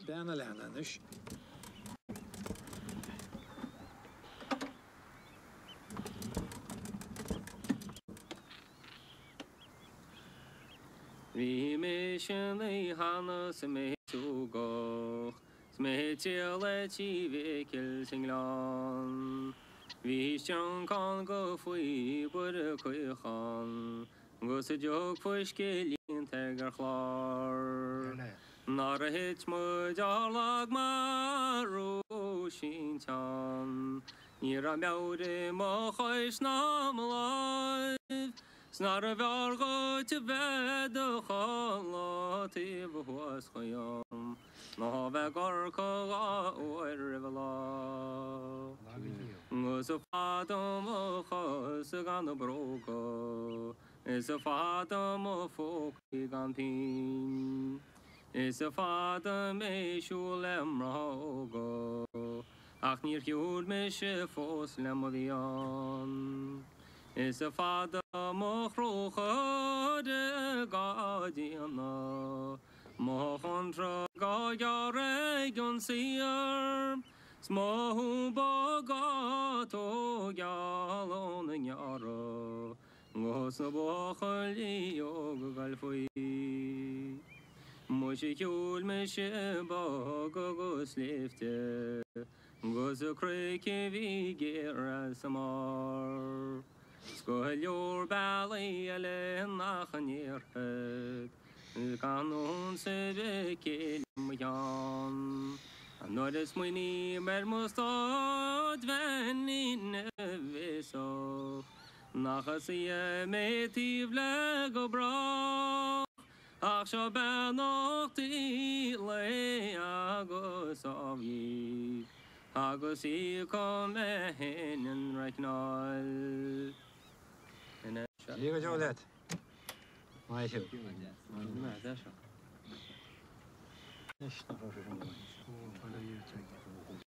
bijna lenen, dus. Wie mich in die Hannes mit zu go, mit der Chive Singlan. Wie schon kann go fui bur koi khan, go se jog fush ke lin tagar klar. Nar hit mo jalag ma ru shin chan, ira miao de mo khoish nam live. Snarare vargo till väder chalat i våras skjam. Nå vägar kara och revela. Och så fatom och sjösgan och bråka. Så fatom och folk i gantin. Så fatom i kjolem raga. Ach nir hjul med sjöfoslem och vian. Is a father mochrocha de gadiana mochontra gayaregon seer smohu bagato galon nyara gosabochali yogalfui moshikul meshe bagagoslifte gosakreke vigera samar Skoel your ballet alleen nachneerhet, kan ons weken jan. Nooit is mij niet meer moest dat wen in wezo. Nach zie met die vlag gebra. Ach zo ben nog die leagos of je. Agos je kom hen en reknal. Liga جولات ما يشوف ما داشا ليش نروح